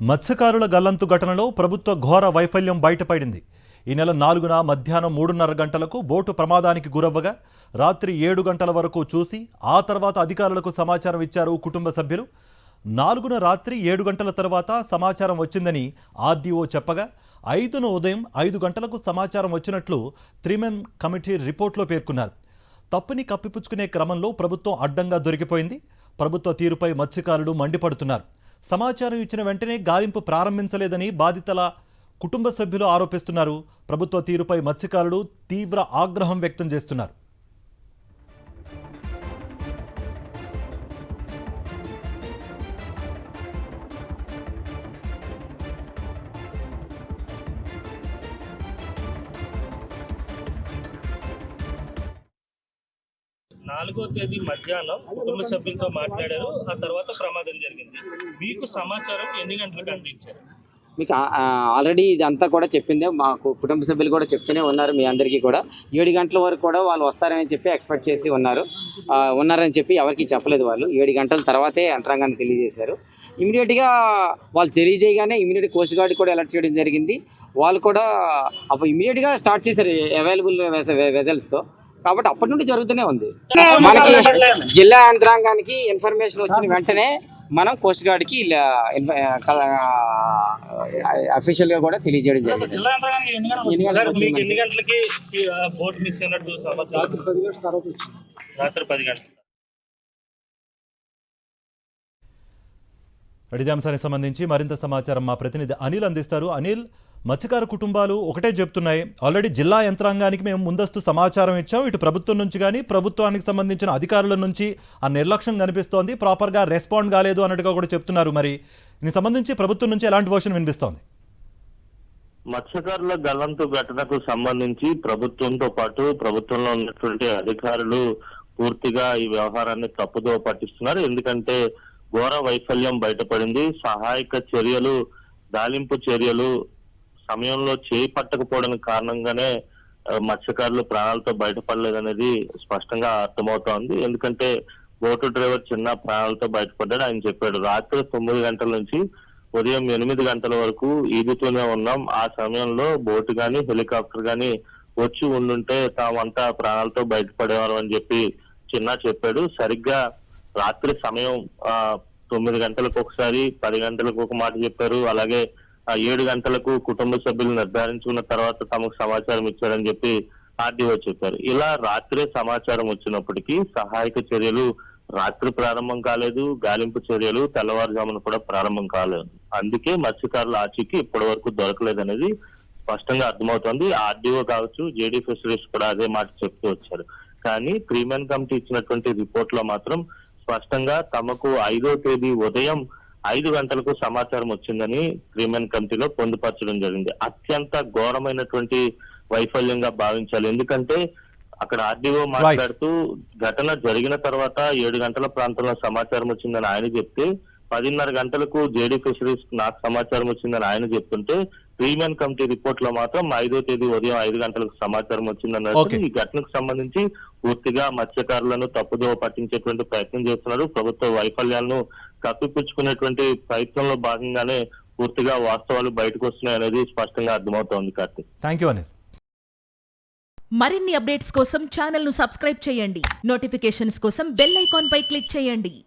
మత్స్యకారుల గల్లంతు ఘటనలో ప్రభుత్వ ఘోర వైఫల్యం బయటపడింది. ఈ నెల 4న మధ్యాహ్నం 3:30 గంటలకు బోటు ప్రమాదానికి గురవ్వగా రాత్రి 7 గంటల వరకు చూసి ఆ తర్వాత అధికారులకు సమాచారం ఇచ్చారు కుటుంబ సభ్యులు. 4న రాత్రి 7 గంటల తర్వాత సమాచారం వచ్చిందని ఆర్డీఓ చెప్పగా 5న ఉదయం 5 గంటలకు సమాచారం వచ్చినట్లు 3 కమిటీ రిపోర్ట్లో పేర్కొన్నారు. తప్పుని కప్పిపుచ్చుకునే క్రమంలో ప్రభుత్వం అడ్డంగా దొరికిపోయింది. ప్రభుత్వ తీరుపై మత్స్యకారులు మండిపడుతున్నారు. సమాచారం ఇచ్చిన వెంటనే గాలింపు ప్రారంభించలేదని బాధితుల కుటుంబ సభ్యులు ఆరోపిస్తున్నారు. ప్రభుత్వ తీరుపై మత్స్యకారులు తీవ్ర ఆగ్రహం వ్యక్తం చేస్తున్నారు. నాలుగో తేదీ మధ్యాహ్నం కుటుంబ సభ్యులతో మాట్లాడారు. ఆ తర్వాత ప్రమాదం జరిగింది. మీకు సమాచారం ఎన్ని గంటలకు అందించారు? మీకు ఆల్రెడీ ఇదంతా కూడా చెప్పిందే, మాకు కుటుంబ సభ్యులు కూడా చెప్తూనే ఉన్నారు. మీ అందరికీ కూడా 7 గంటల వరకు కూడా వాళ్ళు వస్తారని చెప్పి ఎక్స్పెక్ట్ చేసి ఉన్నారని చెప్పి ఎవరికి చెప్పలేదు. వాళ్ళు 7 గంటల తర్వాతే యంత్రాంగాన్ని తెలియజేశారు. ఇమీడియట్గా వాళ్ళు తెలియజేయగానే ఇమీడియట్ కోస్ట్ గార్డ్ కూడా అలర్ట్ చేయడం జరిగింది. వాళ్ళు కూడా అప్పుడు ఇమీడియట్గా స్టార్ట్ చేశారు అవైలబుల్ వెజల్స్తో. కాబట్టి అప్పటి నుండి జరుగుతూనే ఉంది. మనకి జిల్లా యంత్రాంగానికి ఇన్ఫర్మేషన్ వచ్చిన వెంటనే మనం కోస్ట్ గార్డ్కి అఫీషియల్ గా కూడా తెలియజేయడం జరిగింది. రాత్రి 10 గంటలు. ఇదే అంశానికి సంబంధించి మరింత సమాచారం మా ప్రతినిధి అనిల్ అందిస్తారు. అనిల్, మత్స్యకార కుటుంబాలు ఒకటే చెప్తున్నాయి, ఆల్రెడీ జిల్లా యంత్రాంగానికి మేము ముందస్తు సమాచారం ఇచ్చాం, ఇటు ప్రభుత్వం నుంచి కానీ ప్రభుత్వానికి సంబంధించిన అధికారుల నుంచి ఆ నిర్లక్ష్యం కనిపిస్తోంది, ప్రాపర్గా రెస్పాండ్ కాలేదు అన్నట్టుగా కూడా చెప్తున్నారు. మరి దీనికి సంబంధించి ప్రభుత్వం నుంచి ఎలాంటి వర్షన్ వినిపిస్తోంది? మత్స్యకారుల గల్లంతు ఘటనకు సంబంధించి ప్రభుత్వంతో పాటు ప్రభుత్వంలో ఉన్నటువంటి అధికారులు పూర్తిగా ఈ వ్యవహారాన్ని తప్పుదో పట్టిస్తున్నారు. ఎందుకంటే ఘోర వైఫల్యం బయటపడింది. సహాయక చర్యలు, గాలింపు చర్యలు సమయంలో చేపట్టకపోవడానికి కారణంగానే మత్స్యకారులు ప్రాణాలతో బయటపడలేదనేది స్పష్టంగా అర్థమవుతోంది. ఎందుకంటే బోటు డ్రైవర్ చిన్న ప్రాణాలతో బయటపడ్డాడు. ఆయన చెప్పాడు, రాత్రి 9 గంటల నుంచి ఉదయం 8 గంటల వరకు ఈదుతూనే ఉన్నాం. ఆ సమయంలో బోటు గాని హెలికాప్టర్ గాని వచ్చి ఉండుంటే తామంతా ప్రాణాలతో బయటపడేవారు అని చెప్పి చిన్న చెప్పాడు. సరిగ్గా రాత్రి సమయం 9 గంటలకు ఒకసారి, 10 గంటలకు ఒక మాట చెప్పారు. అలాగే 7 గంటలకు కుటుంబ సభ్యులు నిర్ధారించుకున్న తర్వాత తమకు సమాచారం ఇచ్చారని చెప్పి ఆర్డీఓ చెప్పారు. ఇలా రాత్రే సమాచారం వచ్చినప్పటికీ సహాయక చర్యలు రాత్రి ప్రారంభం కాలేదు, గాలింపు చర్యలు తెల్లవారుజామున కూడా ప్రారంభం కాలేదు. అందుకే మత్స్యకారుల ఆచూకీ ఇప్పటి వరకు దొరకలేదనేది స్పష్టంగా అర్థమవుతోంది. ఆర్డీఓ కావచ్చు, జేడీ ఫిషరీస్ కూడా అదే మాట చెప్తూ వచ్చారు. కానీ 3 కమిటీ ఇచ్చినటువంటి రిపోర్ట్ లో మాత్రం స్పష్టంగా తమకు 5వ తేదీ ఉదయం 5 గంటలకు సమాచారం వచ్చిందని 3 కమిటీలో పొందుపరచడం జరిగింది. అత్యంత ఘోరమైనటువంటి వైఫల్యంగా భావించాలి. ఎందుకంటే అక్కడ ఆర్డీఓ మాట్లాడుతూ ఘటన జరిగిన తర్వాత 7 గంటల ప్రాంతంలో సమాచారం వచ్చిందని ఆయన చెప్తే 10:30 గంటలకు జేడీ ఫిషరీస్ నాకు సమాచారం వచ్చిందని ఆయన చెప్తుంటే 3 కమిటీ రిపోర్ట్ లో మాత్రం 5వ తేదీ ఉదయం 5 గంటలకు సమాచారం వచ్చిందన్నట్టు ఈ ఘటనకు సంబంధించి పూర్తిగా మత్స్యకారులను తప్పుదోవ పట్టించేటువంటి ప్రయత్నం చేస్తున్నారు. ప్రభుత్వ వైఫల్యాలను కప్పిపుచ్చుకునేటువంటి ప్రయత్నంలో భాగంగానే పూర్తిగా వాస్తవాలు బయటకు వస్తున్నాయి అనేది స్పష్టంగా అర్థమవుతోంది. Karthik, thank you Anil. మరిన్ని అప్డేట్స్ కోసం ఛానల్ ను సబ్స్క్రైబ్ చేయండి. నోటిఫికేషన్స్ కోసం బెల్ ఐకాన్ పై క్లిక్ చేయండి.